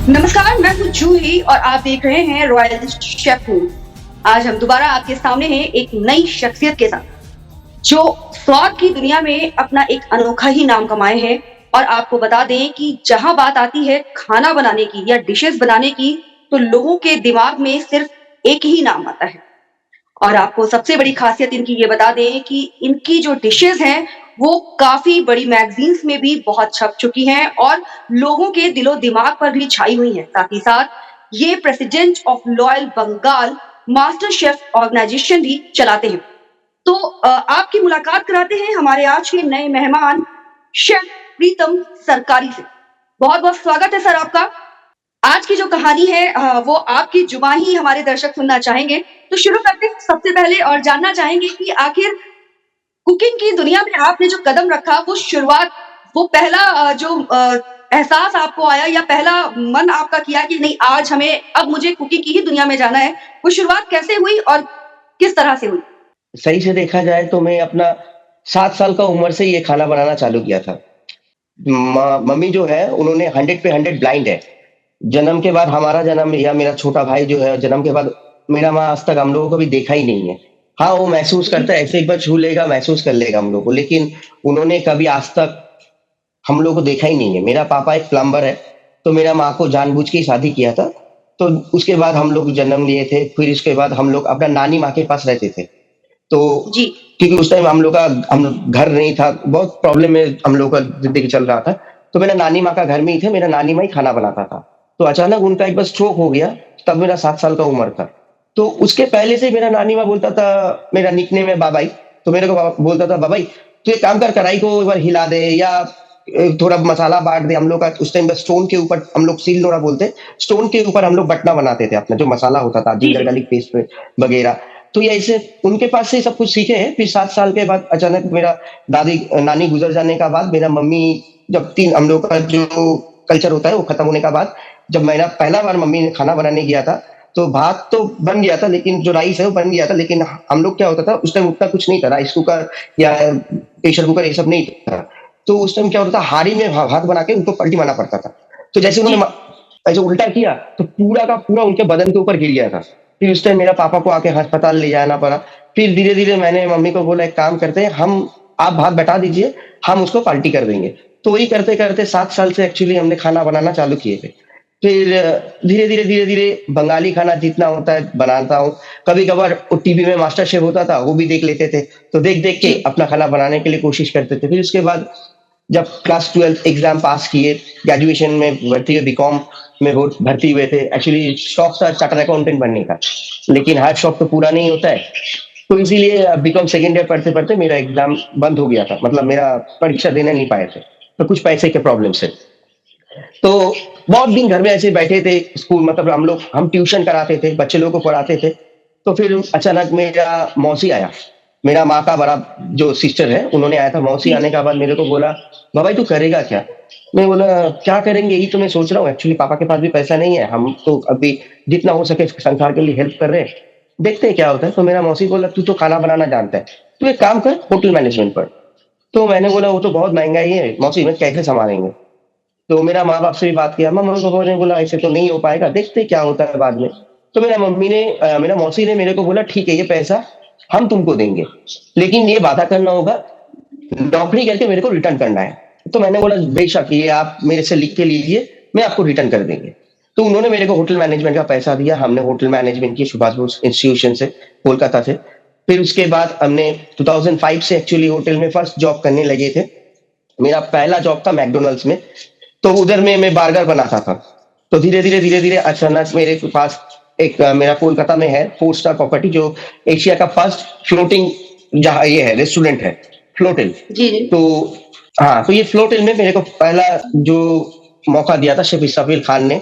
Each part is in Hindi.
नमस्कार, मैं हूँ जूही और आप देख रहे हैं रॉयल शेफ फूड। आज हम दोबारा आपके सामने हैं एक नई शख्सियत के साथ, जो स्वाद की दुनिया में अपना एक अनोखा ही नाम कमाए हैं। और आपको बता दें कि जहाँ बात आती है खाना बनाने की या डिशेज़ बनाने की, तो लोगों के दिमाग में सिर्फ एक ही नाम आता है। और आपको सबसे बड़ी खासियत इनकी ये बता दें कि इनकी जो डिशेज़ हैं, वो काफ़ी बड़ी मैगज़ीन्स में भी बहुत छप चुकी हैं और लोगों के दिलो-दिमाग पर भी छाई हुई हैं। साथ ही साथ ये president of royal Bengal master chef organisation भी चलाते हैं। तो आपकी मुलाकात कराते हैं हमारे आज के नए मेहमान शेफ प्रीतम सरकारी से। बहुत-बहुत स्वागत है सर आपका। आज की जो कहानी है वो आपकी जुबां ही हमारे दर्शक सुनना चाहेंगे। तो शुरू करते हैं सबसे पहले और जानना चाहेंगे कि आखिर कुकिंग की दुनिया में आपने जो कदम रखा वो शुरुआत वो पहला एहसास आपको आया या पहला मन आपका किया कि नहीं आज हमें अब मुझे कुकिंग की ही दुनिया में जाना है। वो शुरुआत कैसे हुई और किस तरह से हुई? सही से देखा जाए तो मैं अपना 7 साल का उम्र से ये खाना बनाना चालू किया था। मम्मी जो है उन्होंने 100 पे 100 ब्लाइंड है। जन्म के बाद हमारा जन्म या मेरा छोटा भाई जो है जन्म के बाद मेरा माँ आज तक हम लोगों को कभी देखा ही नहीं है। हाँ, वो महसूस जी, करता है, ऐसे एक बार छू लेगा, महसूस कर लेगा हम लोग को, लेकिन उन्होंने कभी आज तक हम लोग को देखा ही नहीं है। मेरा पापा एक प्लम्बर है, तो मेरा माँ को जानबूझ के ही शादी किया था। तो उसके बाद हम लोग जन्म लिए थे, फिर उसके बाद हम लोग अपना नानी माँ के पास रहते थे। तो जी, क्योंकि उस टाइम हम घर नहीं था, बहुत प्रॉब्लम में हम लोग का ज़िंदगी चल रहा था। तो मेरा नानी माँ का घर में ही थे, मेरा नानी माँ ही खाना बनाता था। तो अचानक उनका एक बार स्ट्रोक हो गया, तब मेरा 7 साल का उम्र था। तो उसके पहले से मेरा नानी माँ बोलता था, मेरा निकनेम है बाबाई, तो मेरे को बोलता था, "बाबाई, तू एक काम कर, कढ़ाई को एक बार हिला दे या थोड़ा मसाला बाँट दे।" हम लोग का उस टाइम बस स्टोन के ऊपर हम लोग सील लोढ़ा बोलते हैं, स्टोन के ऊपर हम लोग बटना बनाते थे अपना जो मसाला होता था, जी, जिंजर जी, गार्लिक पेस्ट वगैरह। तो ये ऐसे उनके पास से सब कुछ सीखे हैं। फिर 7 साल के बाद अचानक मेरा नानी गुज़र जाने का बाद मेरा मम्मी जब 3 हम लोग का जो कल्चर होता है वो खत्म होने का बाद, जब मेरा पहला बार मम्मी ने खाना बनाने गया था, तो भात तो बन गया था लेकिन जो राइस है वो बन गया था, लेकिन हम लोग क्या होता था उस टाइम उतना कुछ नहीं था, राइस कुकर या प्रेशर कुकर ये सब नहीं था। तो उस टाइम क्या होता था हांडी में भात बना के उनको पलटी मारना पड़ता था। तो जैसे जी, उन्होंने ऐसे उल्टा किया तो पूरा का पूरा उनके बदन के ऊपर गिर गया था। फिर उस टाइम मेरा पापा को आके अस्पताल ले जाना पड़ा। फिर धीरे-धीरे मैंने मम्मी को बोला एक काम करते हैं हम आप भात बटा दीजिए, हम उसको पार्टी कर देंगे। तो वही करते-करते 7 साल से एक्चुअली हमने खाना बनाना चालू किए थे। फिर धीरे-धीरे, धीरे-धीरे बंगाली खाना जितना होता है बनाता हूँ। कभी-कभार वो टीवी में मास्टर शेफ होता था, वो भी देख लेते थे। तो देख-देख के जी, अपना खाना बनाने के लिए कोशिश करते थे। फिर उसके बाद जब क्लास 12th एग्ज़ाम पास किए, ग्रेजुएशन में भर्ती हुए बीकॉम में हो भर्ती हुए थे। एक्चुअली शौक था चार्टर्ड अकाउंटेंट बनने का, लेकिन हर शौक तो पूरा नहीं होता है। तो इसीलिए बीकॉम सेकंड ईयर पढ़ते-पढ़ते मेरा एग्ज़ाम बंद हो गया था। मतलब मेरा परीक्षा देने नहीं पाए थे, तो कुछ पैसे के प्रॉब्लम से। तो बहुत दिन घर में ऐसे बैठे थे, स्कूल मतलब हम ट्यूशन कराते थे, बच्चे लोगों को पढ़ाते थे। तो फिर अचानक मेरा मौसी आया, मेरा माँ का बड़ा जो सिस्टर है, उन्होंने आया था। मौसी जी, आने के बाद मेरे को बोला, "बाबा तू करेगा क्या?" मैं बोला, "क्या करेंगे यही तो मैं सोच रहा हूँ। एक्चुअली पापा के पास भी पैसा नहीं है, हम तो अभी जितना हो सके संसार के लिए हेल्प कर रहे हैं, देखते हैं क्या होता है।" तो मेरा मौसी बोला, "तू तो खाना बनाना जानता है, तू एक काम कर होटल मैनेजमेंट पढ़।" तो मैंने बोला, "वो तो बहुत महँगा ही है, मौसी मैं कैसे सँभालेंगे?" तो मेरा माँ-बाप से भी बात किया, मम्मी-पापा ने बोला ऐसे तो नहीं हो पाएगा, देखते हैं क्या होता है बाद में। तो मेरा मौसी ने मेरे को बोला ठीक है ये पैसा हम तुमको देंगे, लेकिन ये वादा करना होगा, नौकरी करके मेरे को रिटर्न करना है। तो मैंने बोला बेशक ये आप मेरे से लिख के लीजिए, मैं आपको रिटर्न कर देंगे। तो उन्होंने मेरे को होटल मैनेजमेंट का पैसा दिया, हमने होटल मैनेजमेंट की सुभाष बोस इंस्टीट्यूशन से, कोलकाता से। फिर उसके बाद हमने 2005 से एक्चुअली होटल में फर्स्ट जॉब करने लगे थे। मेरा पहला जॉब था मैकडॉनल्ड्स में। तो उधर में मैं बर्गर बनाता था। तो धीरे-धीरे, धीरे-धीरे अचानक मेरे पास मेरा कोलकाता में है 4 स्टार प्रॉपर्टी जो एशिया का फर्स्ट फ्लोटिंग जहाँ ये है रेस्टोरेंट है, फ्लोटिल। जी, जी, तो हाँ, तो ये फ्लोटिल में मेरे को पहला जो मौका दिया था शेफ इस्राफिल खान ने,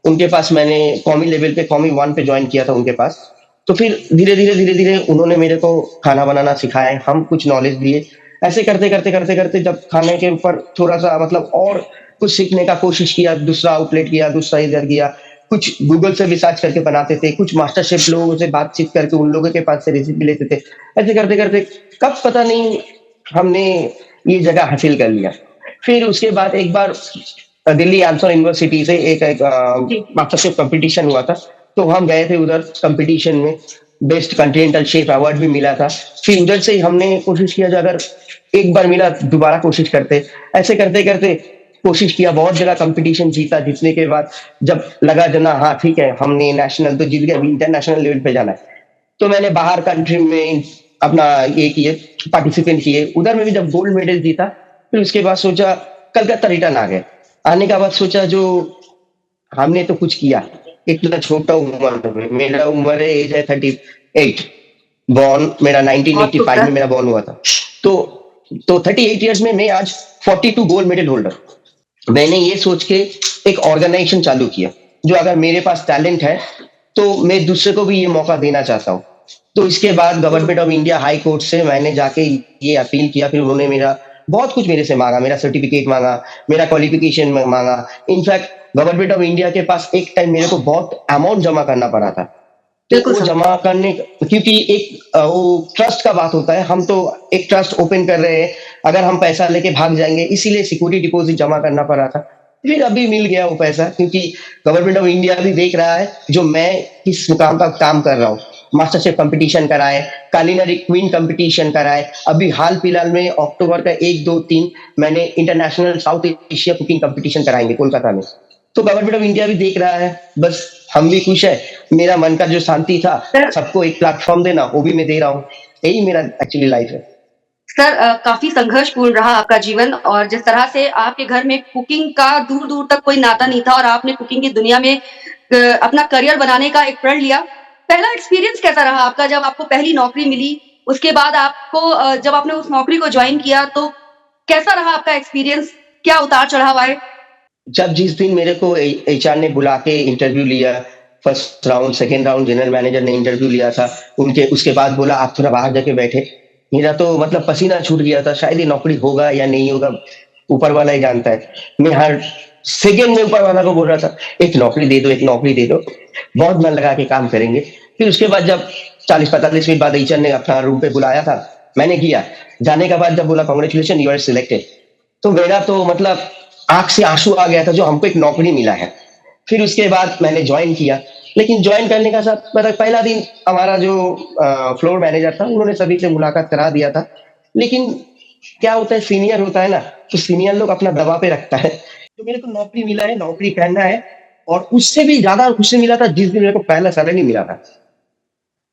उनके पास मैंने कौमी लेवल पे कौमी 1 पे जॉइन किया था उनके पास। तो फिर धीरे-धीरे, धीरे-धीरे उन्होंने मेरे को खाना बनाना सिखाया, हम कुछ नॉलेज दिए। ऐसे करते-करते जब खाने के ऊपर थोड़ा-सा मतलब और कुछ सीखने का कोशिश किया, दूसरा आउटलेट किया, दूसरा इधर गया, कुछ गूगल से भी सर्च करके बनाते थे, कुछ मास्टर शेफ लोगों से बातचीत करके उन लोगों के पास से रेसिपी लेते थे। ऐसे करते-करते कब पता नहीं हमने ये जगह हासिल कर लिया। फिर उसके बाद एक बार दिल्ली आंसर यूनिवर्सिटी से एक जी। मास्टर शेफ कंपटीशन हुआ था। तो हम गए थे उधर कंपटीशन में, बेस्ट कॉन्टिनेंटल शेफ अवार्ड भी मिला था। फिर उधर से ही हमने कोशिश किया जो अगर एक बार मिला दोबारा कोशिश करते। ऐसे करते-करते कोशिश किया, बहुत जगह कॉम्पिटिशन जीता, जीतने के बाद जब लगा जना हाँ, ठीक है, हमने नेशनल तो जीत गए, अभी इंटरनेशनल लेवल पे जाना है। तो मैंने बाहर कंट्री में अपना ये किए, पार्टिसिपेट किए। उधर में भी जब गोल्ड मेडल जीता, फिर उसके बाद सोचा कलकत्ता रिटर्न आ गए। आने के बाद सोचा जो हमने तो कुछ किया, इतना छोटा उम्र में, मेरा उम्र है, एज है 38, बॉर्न मेरा बहुत खूब 1985 में सर। मेरा बॉर्न हुआ था। तो 38 इयर्स में मैं आज 42 गोल्ड मेडल होल्डर। मैंने ये सोच के एक ऑर्गेनाइजेशन चालू किया, जो अगर मेरे पास टैलेंट है, तो मैं दूसरे को भी ये मौका देना चाहता हूँ। तो इसके बाद government of India high court से मैंने जाके ये अपील किया, फिर उन्होंने मेरा बहुत कुछ मेरे से माँगा, मेरा सर्टिफिकेट माँगा, मेरा क्वालिफिकेशन माँगा। इनफैक्ट गवर्नमेंट ऑफ इंडिया के पास एक टाइम मेरे को बहुत अमाउंट जमा करना पड़ा था। तो बिल्कुल वो सर। जमा करने क्योंकि एक वो ट्रस्ट का बात होता है, हम तो एक ट्रस्ट ओपन कर रहे हैं, अगर हम पैसा लेके भाग जाएँगे, इसीलिए सिक्योरिटी डिपॉज़िट जमा करना पड़ा था। फिर अभी मिल गया वो पैसा, क्योंकि गवर्नमेंट ऑफ इंडिया भी देख रहा है, जो मैं किस मुकाम पर काम कर रहा हूँ। मास्टर शेफ कॉम्पिटिशन कराए, कुलिनरी क्वीन कॉम्पिटिशन कराए, अभी हाल-फिलहाल में अक्टूबर का 1, 2, 3 मैंने international south Asia cooking competition कराएँगे कोलकाता में। तो गवर्नमेंट ऑफ इंडिया भी देख रहा है, बस हम भी खुश है। मेरा मन का जो शांति था, सर सबको एक प्लेटफ़ॉर्म देना, वो भी मैं दे रहा हूँ। यही मेरा एक्चुअली लाइफ़ है। सर काफ़ी संघर्षपूर्ण रहा आपका जीवन और जिस तरह से आपके घर में कुकिंग का दूर-दूर तक कोई नाता नहीं था और आपने कुकिंग की दुनिया में अपना करियर बनाने का एक प्रण लिया। पहला एक्सपीरियंस कैसा रहा आपका जब आपको पहली नौकरी मिली? उसके बाद आपको जब आपने उस नौकरी को जॉइन किया तो कैसा रहा आपका एक्सपीरियंस? क्या उतार-चढ़ाव आए? जब जिस दिन मेरे को एचआर ने बुला के इंटरव्यू लिया, first round, second round general manager ने इंटरव्यू लिया था। उनके उसके बाद बोला आप थोड़ा बाहर जाके बैठे। मेरा तो मतलब पसीना छूट गया था, शायद ये नौकरी होगा या नहीं होगा, ऊपर वाला ही जानता है। मैं हर सेकंड में ऊपर वाला को बोल रहा था, "एक नौकरी दे दो, एक नौकरी दे दो।" बहुत मन लगा के काम करेंगे। फिर उसके बाद जब 40-45 मिनट बाद एचआर ने अपना रूम पे बुलाया था, मैंने किया। जाने के बाद जब बोला कांग्रेचुलेशन यू आर सिलेक्टेड। तो मेरा तो मतलब आँख से आँसू आ गया था जो हमको एक नौकरी मिला है। फिर उसके बाद मैंने जॉइन किया, लेकिन जॉइन करने का साथ मतलब पहला दिन हमारा जो फ्लोर मैनेजर था, उन्होंने सभी से मुलाकात करा दिया था। लेकिन क्या होता है सीनियर होता है ना, तो सीनियर लोग अपना दबाव पे रखता है। तो मेरे को नौकरी मिला है, नौकरी करना है और उससे भी ज़्यादा खुशी मिला था जिस दिन मेरे को पहला सैलरी मिला था।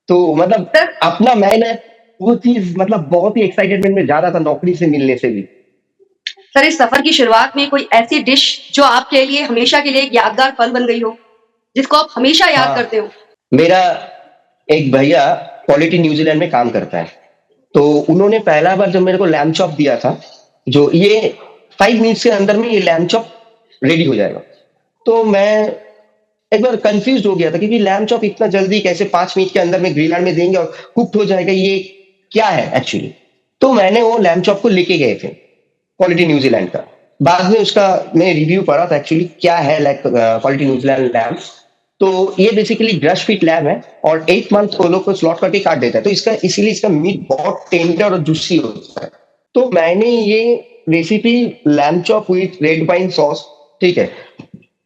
तो मतलब सर अपना मैंने वो चीज़ मतलब बहुत ही एक्साइटेडमेंट में ज़्यादा था नौकरी से मिलने से भी। सर इस सफ़र की शुरुआत में कोई ऐसी डिश जो आपके लिए हमेशा के लिए एक यादगार पल बन गई हो, जिसको आप हमेशा याद करते हाँ, हो? मेरा एक भैया क्वालिटी न्यूज़ीलैंड में काम करता है। तो उन्होंने पहला बार जब मेरे को लैम्ब चॉप दिया था, जो ये 5 मिनट्स के अंदर में ये लैम्ब चॉप रेडी हो जाएगा। तो मैं एक बार कन्फ्यूज़्ड हो गया था क्योंकि लैम्ब चॉप इतना जल्दी कैसे 5 मिनट के अंदर में ग्रिलर में देंगे और कुक्ड हो जाएगा, ये क्या है एक्चुअली? तो मैंने वो लैम्ब चॉप को लेके गए थे, क्वालिटी न्यूज़ीलैंड का। बाद में उसका मैं रिव्यू पढ़ा था एक्चुअली क्या है लाइक क्वालिटी न्यूज़ीलैंड लैम्ब। तो ये बेसिकली ब्रश फिट लैब है और 8 मंथ वो लोग को स्लॉट करके काट देता है। तो इसका इसीलिए इसका मीट बहुत टेंडर और जूसी होता है। तो मैंने ये recipe lamb chop with red wine sauce, ठीक है?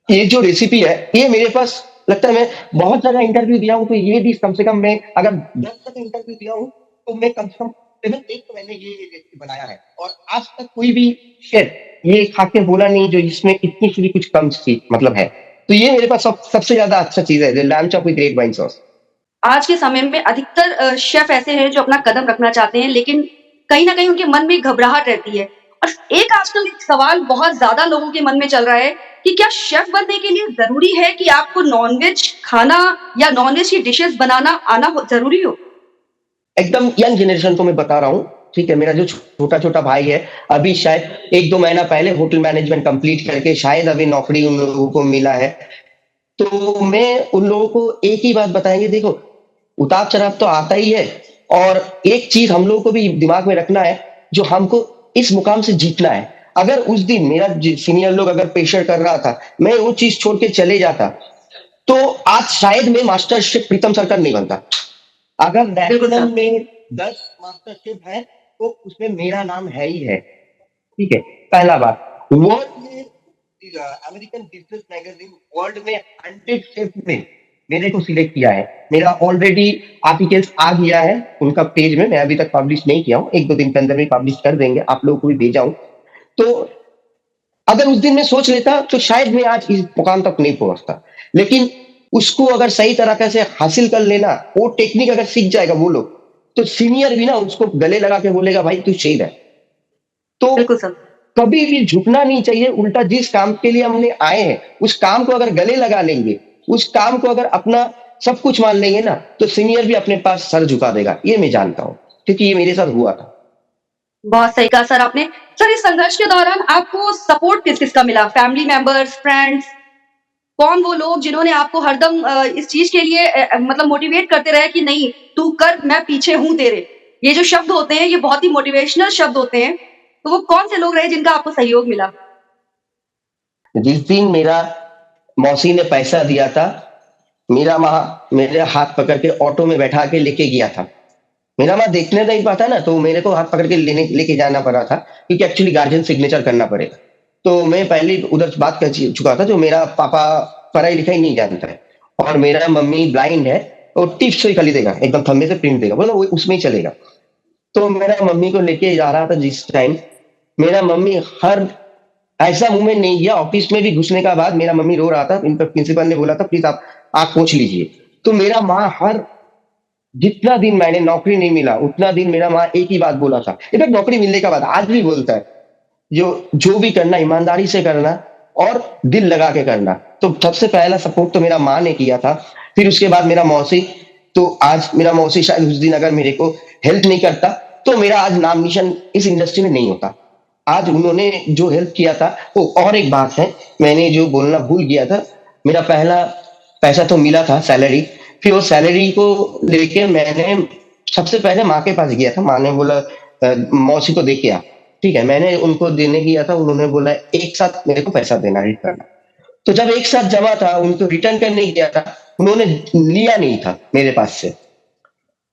ये जो रेसिपी है, ये मेरे पास लगता है मैं बहुत ज़्यादा इंटरव्यू दिया हूँ, तो ये डिश कम से कम मैं अगर 10 तक इंटरव्यू दिया हूँ, तो मैं कम से कम 7 एक तो मैंने ये रेसिपी बनाया है और आज तक कोई भी शेफ़ ये खा के बोला नहीं जो इसमें इतनी सी भी कुछ कम सी मतलब है। तो ये मेरे पास सबसे ज़्यादा अच्छा चीज़ है, lamb chop with red wine sauce. आज के समय में अधिकतर शेफ़ ऐसे हैं जो अपना कदम रखना चाहते हैं, लेकिन कहीं न कहीं उनके मन में घबराहट रहती है। और एक आजकल एक सवाल बहुत ज़्यादा लोगों के मन में चल रहा है कि क्या शेफ़ बनने के लिए ज़रूरी है कि आपको नॉन-वेज खाना या नॉन-वेज की डिशेज़ बनाना आना हो ज़रूरी हो? एकदम यंग जनरेशन को मैं बता रहा हूँ, ठीक है? मेरा जो छोटा-छोटा भाई है, अभी शायद 1-2 महीना पहले होटल मैनेजमेंट कंप्लीट करके शायद अभी नौकरी उन लोगों को मिला है। तो मैं उन लोगों को एक ही बात बताएँगे देखो, उतार-चढ़ाव तो आता ही है और एक चीज़ हम लोगों को भी दिमाग में रखना है, जो हमको इस मुकाम से जीतना है। अगर उस दिन मेरा सीनियर लोग अगर प्रेशर कर रहा था, मैं वो चीज़ छोड़ के चले जाता, तो आज शायद मैं मास्टर शेफ़ प्रीतम सरकार नहीं बनता। अगर बिल्कुल नेशनल सर। में 10 मास्टर शेफ़ हैं, तो उसमें मेरा नाम है ही है, ठीक है? पहला बात। वर्ल्ड में अमेरिकन बिजनेस मैगजीन वर्ल्ड में 100 शेफ में मेरे को सिलेक्ट किया है। मेरा ऑलरेडी आर्टिकल्स आ गया है उनका पेज में, मैं अभी तक पब्लिश नहीं किया हूँ, एक दो दिन के अंदर में पब्लिश कर देंगे, आप लोगों को भी भेजा हूँ। तो अगर उस दिन मैं सोच लेता तो शायद मैं आज इस मुकाम तक नहीं पहुंचता, लेकिन उसको अगर सही तरीके से हासिल कर लेना, वो टेक्निक अगर सीख जाएगा वो लोग, तो सीनियर भी ना उसको गले लगा के बोलेगा भाई तू शेर है। तो बिल्कुल सर। कभी भी झुकना नहीं चाहिए, उल्टा जिस काम के लिए हमने आए हैं उस काम को अगर गले लगा लेंगे, उस काम को अगर अपना सब कुछ मान लेंगे ना, तो सीनियर भी अपने पास सर झुका देगा, ये मैं जानता हूँ, क्योंकि ये मेरे साथ हुआ था। बहुत सही कहा सर आपने। सर इस संघर्ष के दौरान आपको सपोर्ट किस-किस का मिला? फैमिली मेंबर्स, फ्रेंड्स, कौन वो लोग जिन्होंने आपको हरदम इस चीज़ के लिए मतलब मोटिवेट करते रहे कि नहीं तू कर, मैं पीछे हूँ तेरे। ये जो शब्द होते हैं ये बहुत ही मोटिवेशनल शब्द होते हैं। तो वो कौन से लोग रहे जिनका आपको सहयोग मिला? जिस दिन मेरा मौसी ने पैसा दिया था, मेरा माँ मेरे हाथ पकड़ के ऑटो में बैठा के लेके गया था। मेरा माँ देखने नहीं पाता ना, तो मेरे को हाथ पकड़ के लेके जाना पड़ा था, क्योंकि एक्चुअली गार्जियन सिग्नेचर करना पड़ेगा। तो मैं पहले ही उधर बात कर चुका था, जो मेरा पापा पढ़ाई लिखाई नहीं जानता है और मेरा मम्मी ब्लाइंड है, वो टिप्स से खरीदेगा, एकदम थंबे से प्रिंट देगा, बोलो वो उसमें ही चलेगा। तो मेरा मम्मी को लेके जा रहा था जिस टाइम, मेरा मम्मी हर ऐसा मूवमेंट नहीं किया। ऑफिस में भी घुसने का बाद मेरा मम्मी रो रहा था, प्रिंसिपल ने बोला था प्लीज आप आँख पोंछ लीजिए। तो मेरा माँ हर जितना दिन मैंने नौकरी नहीं मिला उतना दिन मेरा माँ एक ही बात बोला था, इधर नौकरी मिलने के बाद आज भी बोलता है, जो जो भी करना ईमानदारी से करना और दिल लगा के करना। तो सबसे पहला सपोर्ट तो मेरा माँ ने किया था, फिर उसके बाद मेरा मौसी। तो आज मेरा मौसी शायद उस दिन अगर मेरे को हेल्प नहीं करता तो मेरा आज नाम निशान इस इंडस्ट्री में नहीं होता। आज उन्होंने जो हेल्प किया था वो, और एक बात है मैंने जो बोलना भूल गया था, मेरा पहला पैसा तो मिला था सैलरी, फिर वो सैलरी को लेके मैंने सबसे पहले माँ के पास गया था। माँ ने बोला मौसी को दे के आ, ठीक है, मैंने उनको देने गया था, उन्होंने बोला एक साथ मेरे को पैसा देना रिटर्न। तो जब एक साथ जमा था उनको रिटर्न करने गया था, उन्होंने लिया नहीं था मेरे पास से।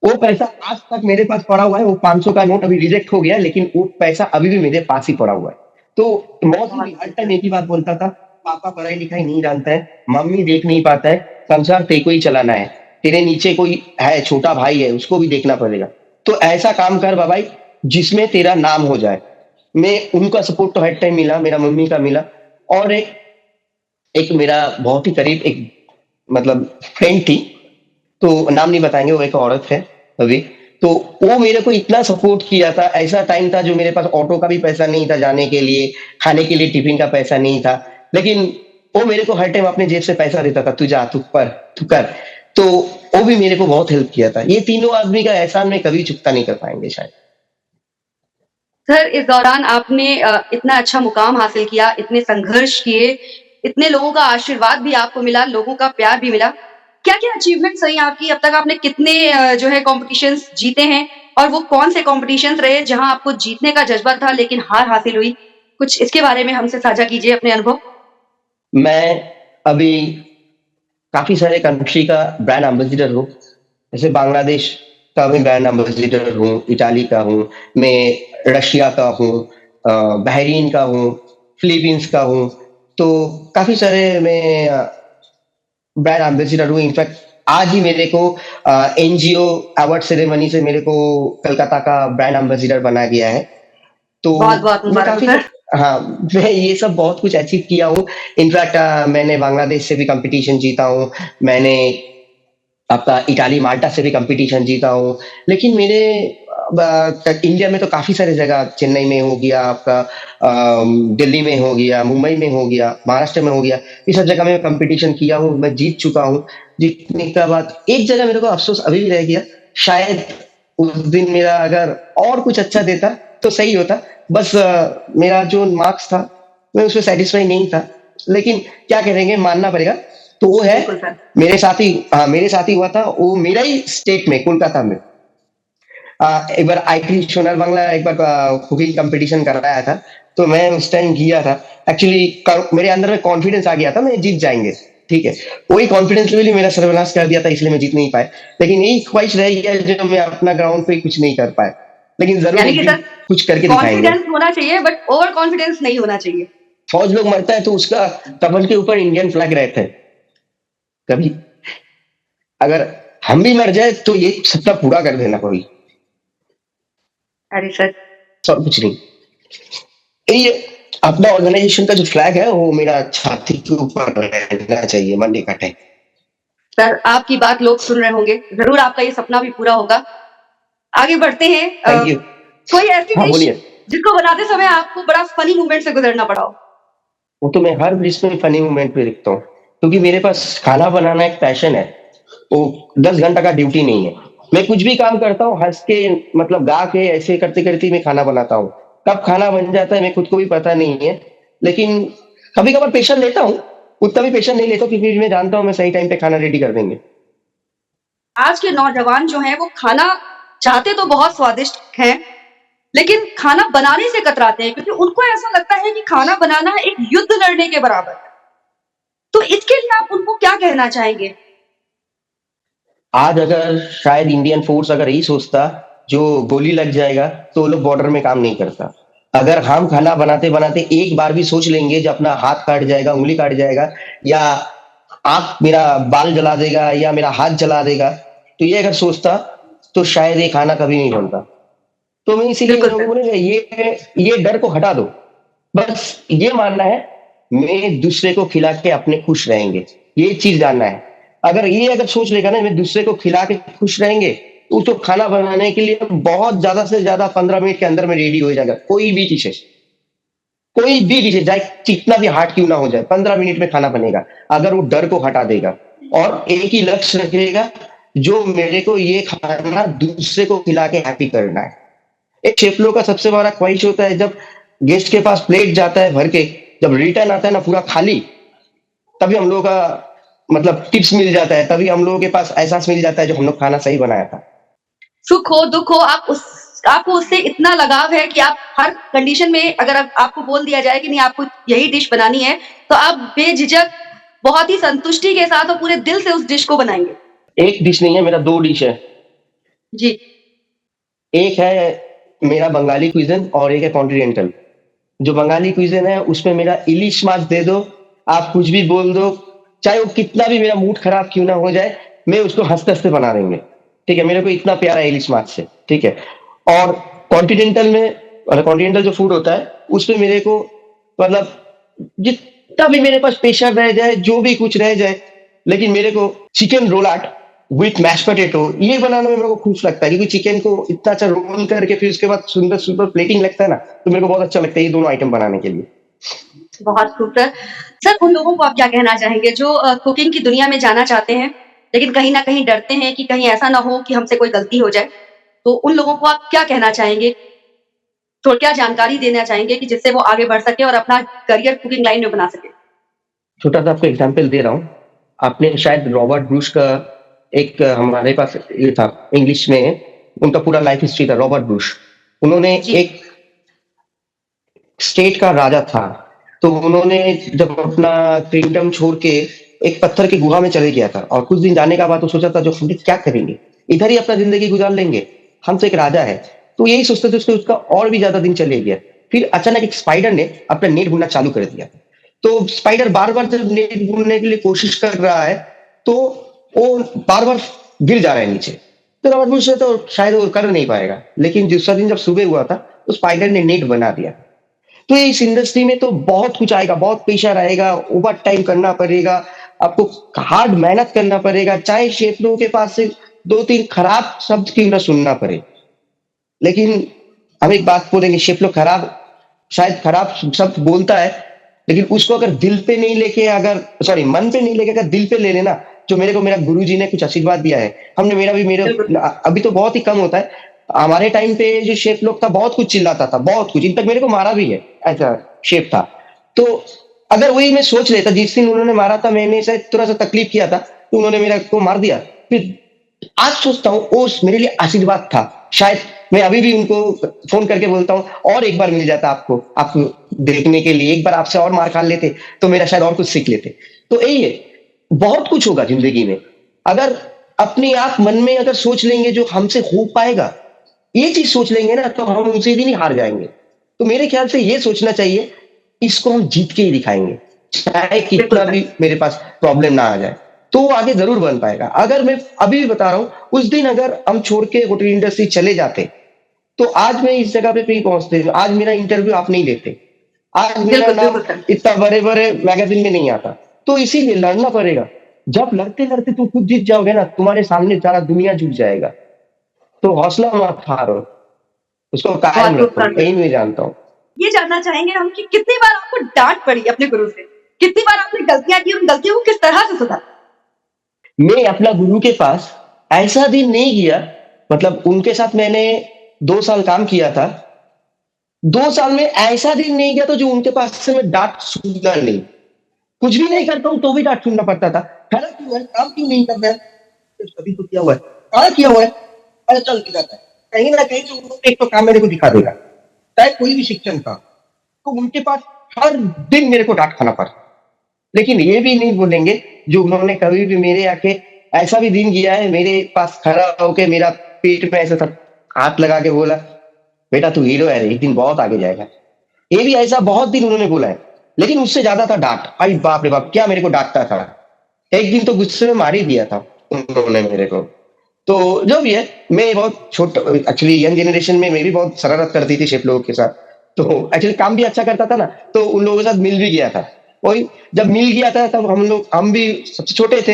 वो पैसा आज तक मेरे पास पड़ा हुआ है, वो 500 का नोट अभी रिजेक्ट हो गया, लेकिन वो पैसा अभी भी मेरे पास ही पड़ा हुआ है। तो मौसी भी बहुत हर सही टाइम सर। एक ही बात बोलता था, पापा पढ़ाई लिखाई नहीं जानता है, मम्मी देख नहीं पाता है, संसार तेरे को ही चलाना है, तेरे नीचे कोई है छोटा भाई है उसको भी देखना पड़ेगा, तो ऐसा काम कर बाबाई जिसमें तेरा नाम हो जाए। मैं उनका सपोर्ट तो हर टाइम मिला, मेरा मम्मी का मिला। और एक एक मेरा बहुत ही करीब एक मतलब फ्रेंड थी, तो नाम नहीं बताएंगे, वो एक औरत है अभी। तो वो मेरे को इतना सपोर्ट किया था, ऐसा टाइम था जो मेरे पास ऑटो का भी पैसा नहीं था जाने के लिए, खाने के लिए टिफिन का पैसा नहीं था, लेकिन वो मेरे को हर टाइम अपने जेब से पैसा देता था, तू जा तू पर तू कर। तो वो भी मेरे को बहुत हेल्प किया था। ये तीनों आदमी का एहसान मैं कभी चुकता नहीं कर पाएंगे शायद। सर इस दौरान आपने इतना अच्छा मुकाम हासिल किया, इतने संघर्ष किए, इतने लोगों का आशीर्वाद भी आपको मिला, लोगों का प्यार भी मिला। क्या-क्या अचीवमेंट्स रही आपकी? अब तक आपने कितने जो है कॉम्पिटिशन्स जीते हैं? और वो कौन से कॉम्पिटिशन्स रहे जहाँ आपको जीतने का जज़्बा था लेकिन हार हासिल हुई? कुछ इसके बारे में हमसे साझा कीजिए अपने अनुभव। मैं अभी काफी सारे कंट्री का ब्रांड एम्बेसडर हूँ। जैसे बांग्लादेश का मैं ब्रांड एम्बेसडर हूँ, इटाली का हूँ, मैं रशिया का हूँ, बहरीन का हूँ, फिलीपींस का हूँ। तो काफी सारे मैं ब्रांड एम्बेसडर हूँ। इनफैक्ट आज ही मेरे को एनजीओ अवार्ड सेरेमनी से मेरे को कलकत्ता का ब्रांड एम्बेसडर बनाया गया है। तो बहुत-बहुत मैं मुबारक हो काफ़ी सर। हाँ, मैं ये सब बहुत कुछ अचीव किया हूँ। इनफैक्ट मैंने बांग्लादेश से भी कॉम्पिटिशन जीता हूँ। मैंने आपका इटाली, माल्टा से भी कॉम्पिटिशन जीता हूँ। लेकिन मेरे इंडिया में तो काफ़ी सारी जगह, चेन्नई में हो गया आपका, दिल्ली में हो गया, मुंबई में हो गया, महाराष्ट्र में हो गया, ये सब जगह मैं कॉम्पिटिशन किया हूँ, मैं जीत चुका हूँ। जीतने के बाद एक जगह मेरे को अफ़सोस अभी भी रह गया, शायद उस दिन मेरा अगर और कुछ अच्छा देता तो सही होता। बस मेरा जो मार्क्स था मैं उसमें सैटिस्फाई नहीं था, लेकिन क्या करेंगे, मानना पड़ेगा। तो वो है बिल्कुल सर। मेरे साथ ही, हाँ मेरे साथ ही हुआ था, वो मेरा ही स्टेट में कोलकाता में। एक बार आईटी सोनार बांग्ला एक बार कुकिंग कंपटीशन कराया था, तो मैं उस टाइम गया था। एक्चुअली मेरे अंदर में कॉन्फिडेंस आ गया था मैं जीत जाएंगे, ठीक है, वही कॉन्फिडेंस लेवल ही मेरा सर्वनाश कर दिया था, इसलिए मैं जीत नहीं पाया। लेकिन यही ख्वाहिश रह गया जो मैं अपना ग्राउंड पे कुछ नहीं कर पाया, लेकिन जरूर यानी एक कि दिन सर कुछ करके दिखाएंगे। कॉन्फिडेंस होना चाहिए बट ओवर कॉन्फिडेंस नहीं होना चाहिए। फौज लोग मरता है तो उसका कफन के ऊपर इंडियन फ्लैग रहता है। कभी अगर हम भी मर जाए तो ये सपना पूरा कर देना कोई, अरे सर, और कुछ नहीं। ये अपना ऑर्गेनाइजेशन का जो फ्लैग है वो मेरा छाती के ऊपर रहना चाहिए मंडे का टाइम। सर आपकी बात लोग सुन रहे होंगे, ज़रूर आपका ये सपना भी पूरा होगा। आगे बढ़ते हैं। Thank you. कोई ऐसी हाँ डिश बोलिए। जिसको बनाते समय आपको बड़ा फनी मोमेंट से गुजरना पड़ा हो? वो तो मैं हर डिश में फनी मोमेंट पे दिखता हूँ, क्योंकि मेरे पास खाना बनाना एक पैशन है। वो 10 घंटा का ड्यूटी नहीं है। मैं कुछ भी काम करता हूँ हंस के, मतलब गा के, ऐसे करते करते मैं खाना बनाता हूँ। कब खाना बन जाता है मैं खुद को भी पता नहीं है। लेकिन कभी कभार पेशेंट लेता हूँ, उतना भी पेशेंट नहीं लेता हूँ, क्योंकि मैं जानता हूँ मैं सही टाइम पे खाना रेडी कर देंगे। आज के नौजवान जो हैं वो खाना चाहते तो बहुत स्वादिष्ट हैं, लेकिन खाना बनाने से कतराते हैं क्योंकि उनको ऐसा लगता है कि खाना बनाना एक युद्ध लड़ने के बराबर है। तो इसके लिए आप उनको क्या कहना चाहेंगे? आज अगर शायद इंडियन फोर्स अगर यही सोचता जो गोली लग जाएगा तो वो लोग बॉर्डर में काम नहीं करता। अगर हम खाना बनाते बनाते एक बार भी सोच लेंगे जब अपना हाथ काट जाएगा, उंगली काट जाएगा, या आग मेरा बाल जला देगा, या मेरा हाथ जला देगा, तो ये अगर सोचता तो शायद ये खाना कभी नहीं बनता। तो मैं इसीलिए बिल्कुल लोगों को सर। बोलेंगे ये डर को हटा दो। बस ये मानना है मैं दूसरे को खिला के अपने खुश रहेंगे, ये चीज जानना है। अगर सोच लेगा ना मैं दूसरे को खिला के खुश रहेंगे, तो उसको खाना बनाने के लिए बहुत ज्यादा से ज्यादा 15 मिनट के अंदर में रेडी हो जाएगा। कोई भी डिश है, चाहे कितना भी हार्ड क्यों ना हो जाए, 15 मिनट में खाना बनेगा। अगर वो डर को हटा देगा और एक ही लक्ष्य रखेगा, जो मेरे को ये खाना दूसरे को खिला के हैप्पी करना है। एक शेफ लोग का सबसे बड़ा ख्वाहिश होता है, जब गेस्ट के पास प्लेट जाता है भर के, जब रिटर्न आता है ना पूरा खाली, तभी हम लोगों का मतलब टिप्स मिल जाता है, तभी हम लोगों के पास एहसास मिल जाता है जो हम लोग खाना सही बनाया था। सुख हो, दुख हो, आपको उससे इतना लगाव है कि आप हर कंडीशन में अगर आपको बोल दिया जाए कि नहीं आपको यही डिश बनानी है, तो आप बेझिझक बहुत ही संतुष्टि के साथ और पूरे दिल से उस डिश को बनाएँगे। एक डिश नहीं है, मेरा 2 डिश है। जी। एक है मेरा बंगाली क्विज़न और एक है कॉन्टिनेंटल। जो बंगाली क्विज़न है उसमें मेरा इलिश माछ दे दो, आप कुछ भी बोल दो, चाहे वो कितना भी मेरा मूड खराब क्यों ना हो जाए, मैं उसको हँसते-हँसते बना देंगे। ठीक है? मेरे को इतना प्यार है इलिश माछ से, ठीक है? और कॉन्टिनेंटल में, कॉन्टिनेंटल जो फूड होता है, उसमें मेरे को मतलब जितना भी मेरे पास प्रेशर रह जाए, जो भी कुछ रह जाए, लेकिन मेरे को चिकन रोलाट विथ मैश पोटैटो ये बनाने में मेरे को खुश लगता है, क्योंकि चिकन को इतना अच्छा रोल करके फिर उसके बाद सुंदर-सुंदर प्लेटिंग लगता है ना, तो मेरे को बहुत अच्छा लगता है ये दोनों आइटम बनाने के लिए। बहुत खूब सर। सर उन लोगों को आप क्या कहना चाहेंगे जो कुकिंग की दुनिया में जाना चाहते हैं, लेकिन कहीं न कहीं डरते हैं कि कहीं ऐसा ना हो कि हमसे कोई गलती हो जाए? तो उन लोगों को आप क्या कहना चाहेंगे? तो क्या जानकारी देना चाहेंगे कि जिससे वो आगे बढ़ सके और अपना करियर कुकिंग लाइन में बना सके? छोटा-सा आपको एग्ज़ाम्पल दे रहा हूँ। आपने शायद रॉबर्ट ब्रूस का एक हमारे पास ये था इंग्लिश में, उनका पूरा लाइफ हिस्ट्री था रॉबर्ट ब्रूस। उन्होंने जी। एक स्टेट का राजा था, तो उन्होंने जब अपना किंगडम छोड़ के एक पत्थर की गुहा में चले गया था, और कुछ दिन जाने का बाद वो सोचा था जो हम क्या करेंगे? इधर ही अपना ज़िंदगी गुज़ार लेंगे, हम तो एक राजा है। तो यही सोचते थे उसका और भी ज़्यादा दिन चले गया। फिर अचानक एक स्पाइडर ने अपना नेट बुनना चालू कर दिया। तो स्पाइडर बार-बार जब नेट बुनने के लिए कोशिश कर रहा है, तो वो बार-बार गिर जा रहा है नीचे। तो रॉबर्ट ब्रूस ने तो शायद वो कर नहीं पाएगा, लेकिन दूसरा दिन जब सुबह हुआ था, तो स्पाइडर ने नेट बना दिया। तो इस इंडस्ट्री में तो बहुत कुछ आएगा, बहुत प्रेशर आएगा, ओवर टाइम करना पड़ेगा, आपको हार्ड मेहनत करना पड़ेगा, चाहे शेफ लोगों के पास से 2-3 खराब शब्द क्यों ना सुनना पड़े। लेकिन हम एक बात बोलेंगे, शेफ लोग शायद खराब शब्द बोलता है, लेकिन उसको अगर दिल पे नहीं लेके, अगर सॉरी मन पे नहीं लेके अगर दिल पे ले लेना, जो मेरे को मेरा गुरुजी ने कुछ आशीर्वाद दिया है, हमने मेरे बिल्कुल। अभी तो बहुत ही कम होता है। हमारे टाइम पे जो शेफ लोग था बहुत कुछ चिल्लाता था, बहुत कुछ, इनतक मेरे को मारा भी है, ऐसा शेफ था। तो अगर वही मैं सोच लेता, जिस दिन उन्होंने मारा था मैंने शायद थोड़ा सा तकलीफ किया था, तो उन्होंने मेरे को मार दिया, फिर आज सोचता हूँ वो मेरे लिए आशीर्वाद था। शायद मैं अभी भी उनको फ़ोन करके बोलता हूँ, और एक बार मिल जाता आपको देखने के लिए, एक बार आपसे और मार खा लेते, तो मेरा शायद और कुछ सीख लेते। तो यही है, बहुत कुछ होगा ज़िंदगी में। अगर अपने आप मन में अगर सोच लेंगे जो हमसे हो पाएगा, ये चीज़ सोच लेंगे ना, तो हम उसी दिन ही हार जाएँगे। तो मेरे ख्याल से ये सोचना चाहिए इसको हम जीत के ही दिखाएंगे, चाहे बिल्कुल कितना सर। भी मेरे पास प्रॉब्लम ना आ जाए, तो वो आगे जरूर बन पाएगा। अगर मैं अभी भी बता रहा हूँ, उस दिन अगर हम छोड़ के होटल इंडस्ट्री चले जाते, तो आज मैं इस जगह पे नहीं पहुंचते, आज मेरा इंटरव्यू आप नहीं लेते, आज मेरा बिल्कुल, नाम बिल्कुल सर। इतना बड़े बड़े मैगजीन में नहीं आता। तो इसीलिए लड़ना पड़ेगा। जब लड़ते लड़ते तुम खुद जीत जाओगे ना, तुम्हारे सामने सारा दुनिया झुक जाएगा। तो हौसला मत हारो, उसको कायम बहुत खूब रखो, सर। यही मैं जानता हूँ। ये जानना चाहेंगे हम कि कितनी बार आपको डांट पड़ी अपने गुरु से, कितनी बार आपने गलतियां की, उन गलतियों को किस तरह से सुधारा? मैं अपना गुरु के पास ऐसा दिन नहीं गया, मतलब उनके साथ मैंने 2 साल काम किया था, 2 साल में ऐसा दिन नहीं गया तो जो उनके पास से मैं डांट सुनना नहीं। कुछ भी नहीं करता हूँ तो भी डांट सुनना पड़ता था। खड़ा क्यों है, काम क्यों नहीं कर रहा है, कभी तो किया हुआ है, कहाँ किया हुआ है, अरे चल दिखाता है, कहीं ना कहीं तो वो एक तो काम मेरे को दिखा देगा, चाहे कोई भी शिक्षण का। तो उनके पास हर दिन मेरे को डांट खाना पड़ा, लेकिन ये भी नहीं बोलेंगे जो उन्होंने कभी भी मेरे आके ऐसा भी दिन किया है, मेरे पास खड़ा होके मेरा पीठ पे ऐसा सब हाथ लगा के बोला, बेटा तू हीरो है, एक दिन बहुत आगे जाएगा। ये भी ऐसा बहुत दिन उन्होंने बोला है, लेकिन उससे ज्यादा था डांट। अरे बाप रे बाप, क्या मेरे को डांटता था। एक दिन तो गुस्से में मार ही दिया था उन्होंने मेरे को। तो जो भी है, मैं बहुत छोटा, एक्चुअली यंग जनरेशन में मैं भी बहुत शरारत करती थी शेफ लोगों के साथ। तो एक्चुअली काम भी अच्छा करता था ना, तो उन लोगों के साथ मिल भी गया था। वही जब मिल गया था तब हम भी सबसे छोटे थे,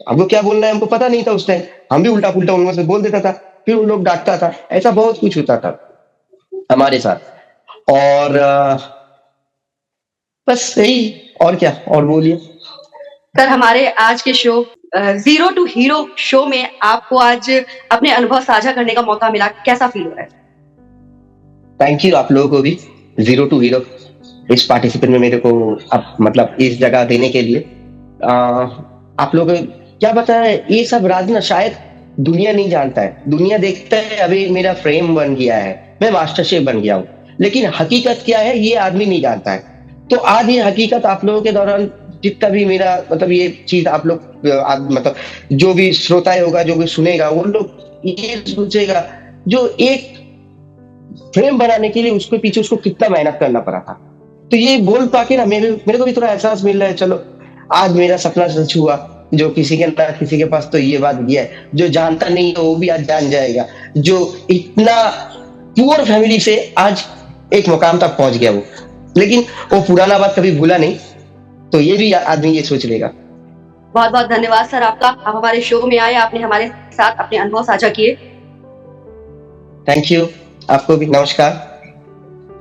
हमको क्या बोलना है हमको पता नहीं था उस टाइम, हम भी उल्टा पुल्टा उनमें से बोल देता था, फिर उन लोग डांटता था। ऐसा बहुत कुछ होता था हमारे साथ। और बस यही, और क्या, और बोलिए। सर हमारे आज के show zero to hero show में आपको आज अपने अनुभव साझा करने का मौका मिला, कैसा फील हो रहा है? थैंक यू आप लोगों को भी, जीरो टू हीरो इस पार्टिसिपेंट में मेरे को अब मतलब इस जगह देने के लिए। आप लोग क्या बताएं, ये सब राज ना शायद दुनिया नहीं जानता है। दुनिया देखता है अभी मेरा फ्रेम बन गया है, मैं मास्टर शेफ बन गया हूँ, लेकिन हकीकत क्या है ये आदमी नहीं जानता है। तो आज ये हकीकत आप लोगों के दौरान जितना भी मेरा मतलब ये चीज आप लोग मतलब जो भी श्रोताएं होगा, जो भी सुनेगा, वो लोग ये सोचेगा जो एक फ्रेम बनाने के लिए उसके पीछे उसको कितना मेहनत करना पड़ा था। तो ये बोल पाके ना मेरे को भी थोड़ा एहसास मिल रहा है, चलो आज मेरा सपना सच हुआ। जो किसी के ना किसी के पास तो ये बात गया है, जो जानता नहीं है वो भी आज जान जाएगा। जो इतना पुअर फैमिली से आज एक मुकाम तक पहुंच गया वो, लेकिन वो पुराना बात कभी भूला नहीं, तो ये भी आदमी ये सोच लेगा। बहुत बहुत धन्यवाद सर आपका, आप हमारे शो में आए, आपने हमारे साथ अपने अनुभव साझा किए। थैंक यू, आपको भी नमस्कार।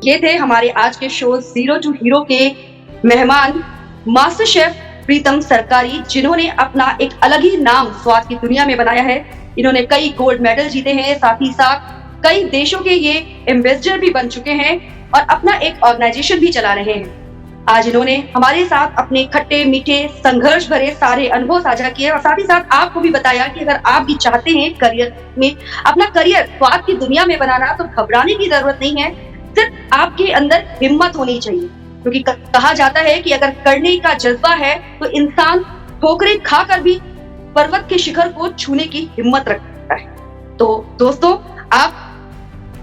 ये थे हमारे आज के शो जीरो टू हीरो के मेहमान मास्टर शेफ प्रीतम सरकारी, जिन्होंने अपना एक अलग ही नाम स्वाद की दुनिया में बनाया है। इन्होंने कई गोल्ड मेडल जीते हैं, साथ ही साथ कई देशों के ये एम्बेसडर भी बन चुके हैं और अपना एक ऑर्गेनाइजेशन भी चला रहे हैं। आज इन्होंने हमारे साथ अपने खट्टे मीठे संघर्ष भरे सारे अनुभव साझा किए और साथ ही साथ आपको भी बताया कि अगर आप भी चाहते हैं करियर में अपना करियर स्वाद की दुनिया में बनाना, तो घबराने की जरूरत नहीं है, सिर्फ आपके अंदर हिम्मत होनी चाहिए। क्योंकि कहा जाता है कि अगर करने का जज्बा है तो इंसान ठोकरें खाकर भी पर्वत के शिखर को छूने की हिम्मत रखता है। तो दोस्तों, आप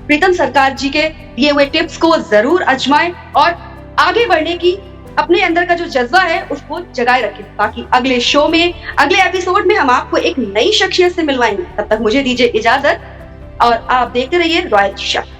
प्रीतम सरकार जी के दिए हुए टिप्स को जरूर आजमाएं और आगे बढ़ने की अपने अंदर का जो जज्बा है उसको जगाए रखें। बाकी अगले शो में, अगले एपिसोड में हम आपको एक नई शख्सियत से मिलवाएंगे। तब तक मुझे दीजिए इजाजत और आप देखते रहिए रॉयल शेफ।